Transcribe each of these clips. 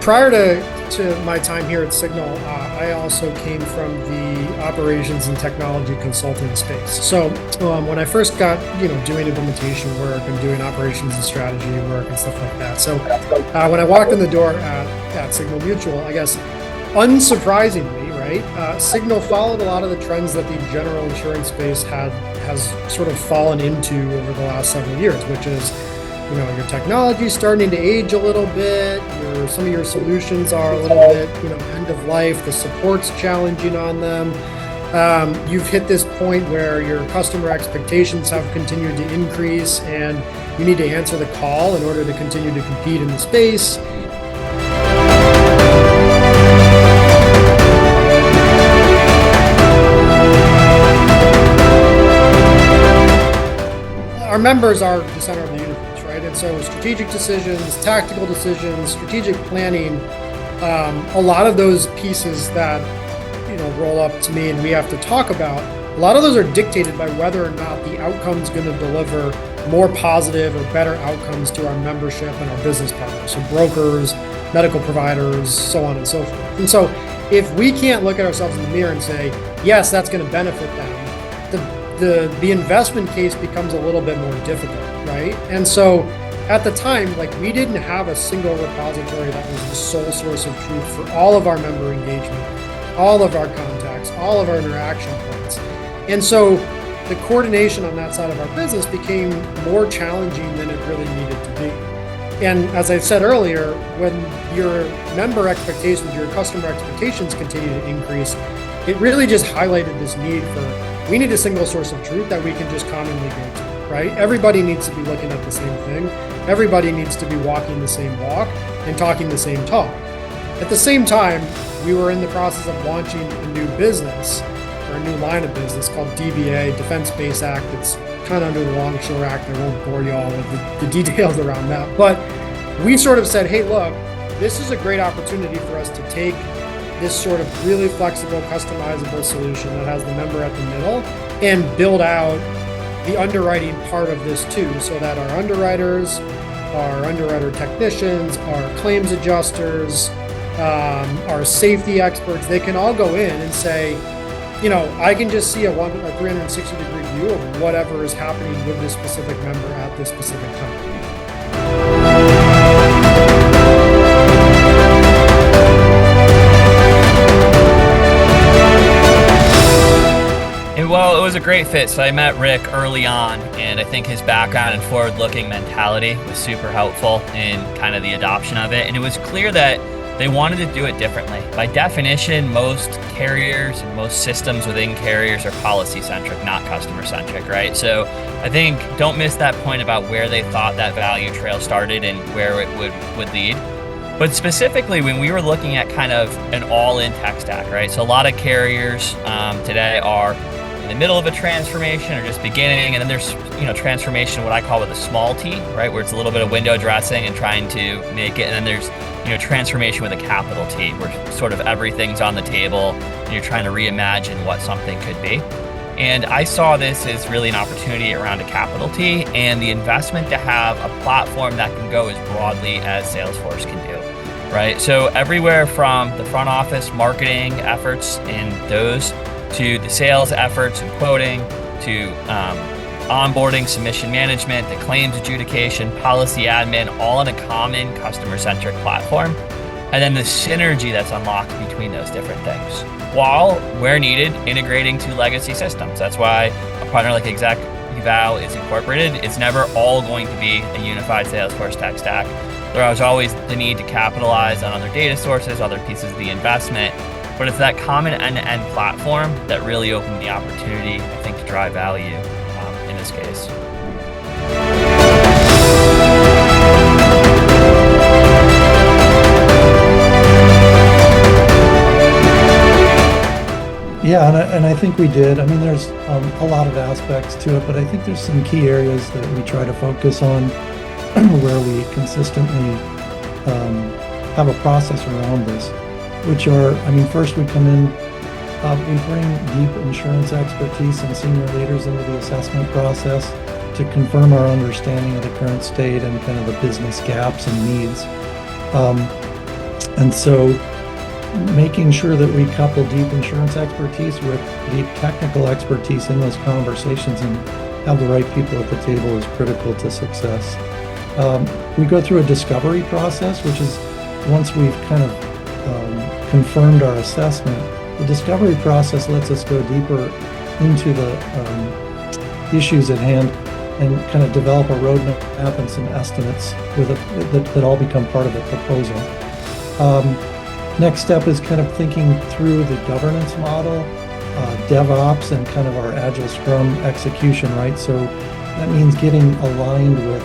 prior to my time here at Signal, I also came from the operations and technology consulting space. So when I first got, doing implementation work and doing operations and strategy work and stuff like that. So when I walked in the door at Signal Mutual, I guess, unsurprisingly, right, Signal followed a lot of the trends that the general insurance space has sort of fallen into over the last several years, which is, your technology's starting to age a little bit. Some of your solutions are a little bit, end of life. The support's challenging on them. You've hit this point where your customer expectations have continued to increase, and you need to answer the call in order to continue to compete in the space. Our members are the center of the universe, right? And so strategic decisions, tactical decisions, strategic planning, a lot of those pieces that, roll up to me and we have to talk about, a lot of those are dictated by whether or not the outcome's going to deliver more positive or better outcomes to our membership and our business partners, so brokers, medical providers, so on and so forth. And so if we can't look at ourselves in the mirror and say, yes, that's going to benefit them, the investment case becomes a little bit more difficult, right? And so at the time, we didn't have a single repository that was the sole source of truth for all of our member engagement, all of our contacts, all of our interaction points. And so the coordination on that side of our business became more challenging than it really needed to be. And as I said earlier, when your member expectations, your customer expectations continue to increase, it really just highlighted this need for, we need a single source of truth that we can just commonly go to, right? Everybody needs to be looking at the same thing. Everybody needs to be walking the same walk and talking the same talk. At the same time, we were in the process of launching a new business, or a new line of business called DBA, Defense Base Act. It's kind of under the Longshore Act. I won't bore you all with the details around that. But we sort of said, hey, look, this is a great opportunity for us to take this sort of really flexible, customizable solution that has the member at the middle and build out the underwriting part of this too, so that our underwriters, our underwriter technicians, our claims adjusters, our safety experts, they can all go in and say, I can just see a 360-degree view of whatever is happening with this specific member at this specific time. Well, it was a great fit. So I met Rick early on, and I think his background and forward-looking mentality was super helpful in kind of the adoption of it. And it was clear that they wanted to do it differently. By definition, most carriers and most systems within carriers are policy-centric, not customer-centric, right? So I think don't miss that point about where they thought that value trail started and where it would lead. But specifically, when we were looking at kind of an all-in tech stack, right? So a lot of carriers today are in the middle of a transformation or just beginning, and then there's transformation, what I call with a small t, right, where it's a little bit of window dressing and trying to make it, and then there's transformation with a capital T, where sort of everything's on the table and you're trying to reimagine what something could be. And I saw this as really an opportunity around a capital T and the investment to have a platform that can go as broadly as Salesforce can do, right? So everywhere from the front office marketing efforts and those to the sales efforts and quoting, to onboarding, submission management, the claims adjudication, policy admin, all on a common customer-centric platform. And then the synergy that's unlocked between those different things, while where needed, integrating to legacy systems. That's why a partner like Exavalu is incorporated. It's never all going to be a unified Salesforce tech stack. There is always the need to capitalize on other data sources, other pieces of the investment. But it's that common end-to-end platform that really opened the opportunity, I think, to drive value in this case. Yeah, and I think we did. I mean, there's a lot of aspects to it, but I think there's some key areas that we try to focus on where we consistently have a process around this. Which are, first we come in, we bring deep insurance expertise and senior leaders into the assessment process to confirm our understanding of the current state and kind of the business gaps and needs. And so making sure that we couple deep insurance expertise with deep technical expertise in those conversations and have the right people at the table is critical to success. We go through a discovery process, which is once we've kind of confirmed our assessment, the discovery process lets us go deeper into the issues at hand and kind of develop a roadmap and some estimates that all become part of a proposal. Next step is kind of thinking through the governance model, DevOps, and kind of our Agile Scrum execution, right? So that means getting aligned with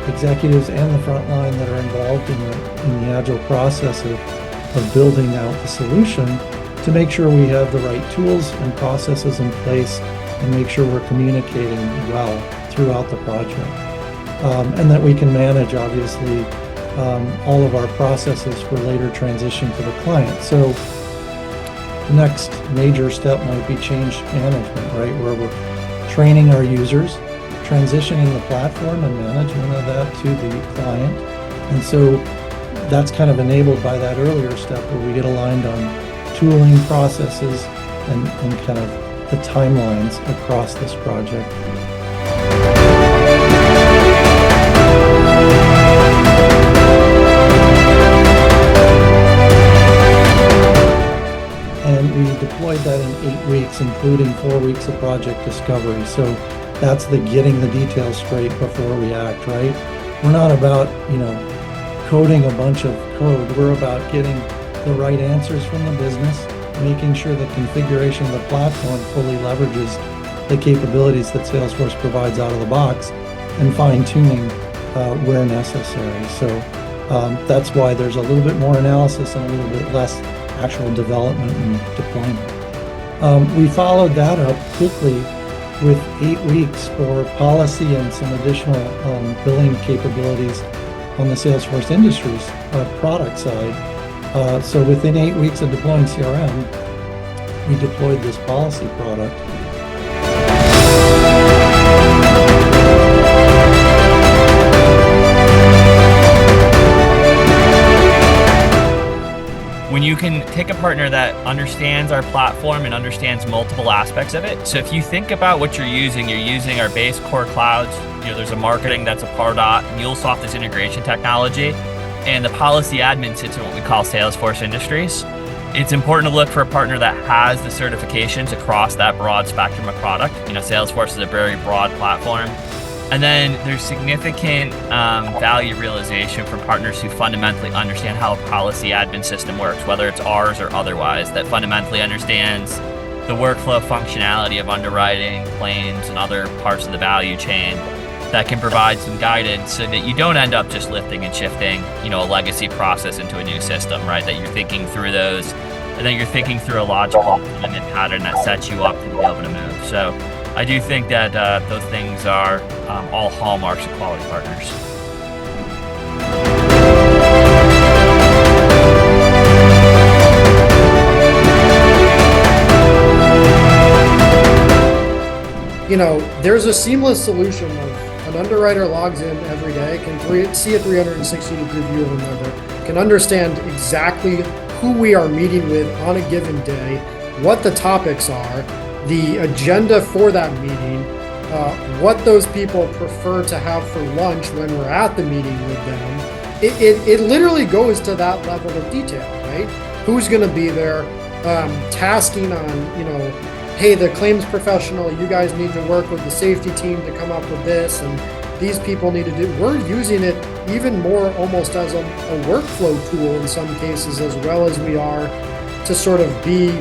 executives and the front line that are involved in the Agile process of building out the solution to make sure we have the right tools and processes in place and make sure we're communicating well throughout the project. And that we can manage, obviously, all of our processes for later transition to the client. So the next major step might be change management, right? Where we're training our users, transitioning the platform and management of that to the client. And so that's kind of enabled by that earlier step where we get aligned on tooling processes and kind of the timelines across this project. And we deployed that in 8 weeks, including 4 weeks of project discovery. So that's the getting the details straight before we act, right? We're not about, coding a bunch of code. We're about getting the right answers from the business, making sure the configuration of the platform fully leverages the capabilities that Salesforce provides out of the box, and fine-tuning where necessary. So that's why there's a little bit more analysis and a little bit less actual development and deployment. We followed that up quickly with 8 weeks for policy and some additional billing capabilities on the Salesforce Industries product side. So within 8 weeks of deploying CRM, we deployed this policy product. When you can take a partner that understands our platform and understands multiple aspects of it. So if you think about what you're using our base core clouds, there's a marketing that's a Pardot, MuleSoft is integration technology, and the policy admin sits in what we call Salesforce Industries. It's important to look for a partner that has the certifications across that broad spectrum of product. Salesforce is a very broad platform. And then there's significant value realization for partners who fundamentally understand how a policy admin system works, whether it's ours or otherwise, that fundamentally understands the workflow functionality of underwriting, claims, and other parts of the value chain that can provide some guidance so that you don't end up just lifting and shifting, a legacy process into a new system, right? That you're thinking through those, and then you're thinking through a logical deployment pattern that sets you up to be able to move. So I do think that those things are all hallmarks of quality partners. There's a seamless solution of an underwriter logs in every day, can see a 360-degree view of a member, can understand exactly who we are meeting with on a given day, what the topics are, the agenda for that meeting, what those people prefer to have for lunch when we're at the meeting with them. It literally goes to that level of detail, right? Who's going to be there, tasking on, hey, the claims professional, you guys need to work with the safety team to come up with this, and these people need to do. We're using it even more almost as a workflow tool in some cases, as well as we are to sort of be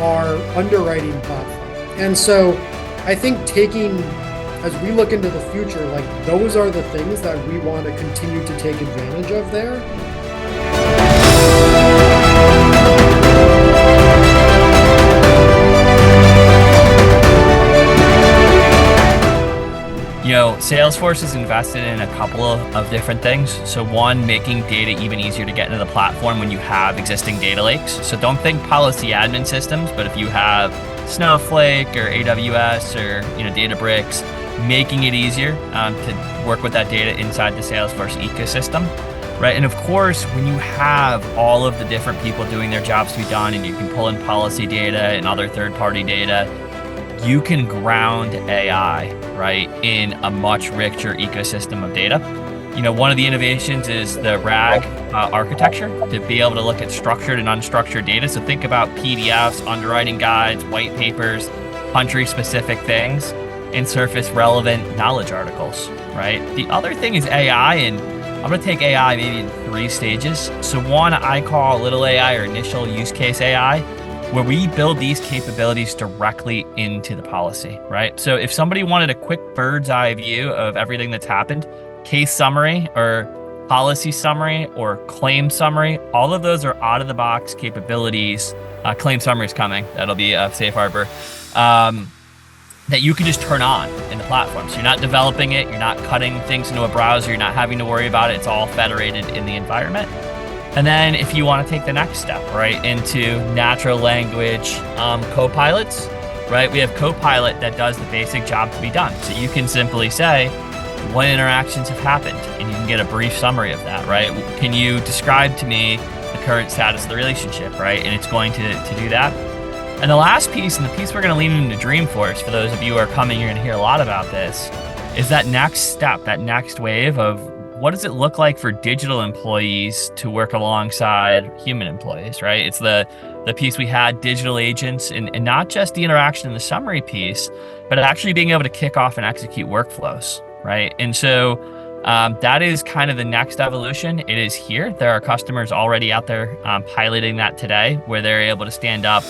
our underwriting platform. And so I think as we look into the future, those are the things that we want to continue to take advantage of there. Salesforce is invested in a couple of different things. So one, making data even easier to get into the platform when you have existing data lakes. So don't think policy admin systems, but if you have Snowflake or AWS or Databricks, making it easier to work with that data inside the Salesforce ecosystem. right? And of course, when you have all of the different people doing their jobs to be done, and you can pull in policy data and other third-party data, you can ground AI, right, in a much richer ecosystem of data. One of the innovations is the RAG architecture, to be able to look at structured and unstructured data. So think about PDFs, underwriting guides, white papers, country-specific things, and surface relevant knowledge articles, right? The other thing is AI, and I'm going to take AI maybe in 3 stages. So one I call little AI, or initial use case AI, where we build these capabilities directly into the policy, right? So if somebody wanted a quick bird's eye view of everything that's happened, case summary or policy summary or claim summary, all of those are out of the box capabilities. Claim summary is coming. That'll be a safe harbor. That you can just turn on in the platform. So you're not developing it, you're not cutting things into a browser, you're not having to worry about it. It's all federated in the environment. And then if you want to take the next step, right, into natural language co-pilots, right, we have Copilot that does the basic job to be done. So you can simply say, what interactions have happened? And you can get a brief summary of that, right? Can you describe to me the current status of the relationship, right? And it's going to do that. And the last piece, and the piece we're going to lean into Dreamforce, for those of you who are coming, you're going to hear a lot about this, is that next step, that next wave of what does it look like for digital employees to work alongside human employees, right? It's the piece we had, digital agents, and not just the interaction in the summary piece, but actually being able to kick off and execute workflows, right? And so that is kind of the next evolution. It is here. There are customers already out there piloting that today, where they're able to stand up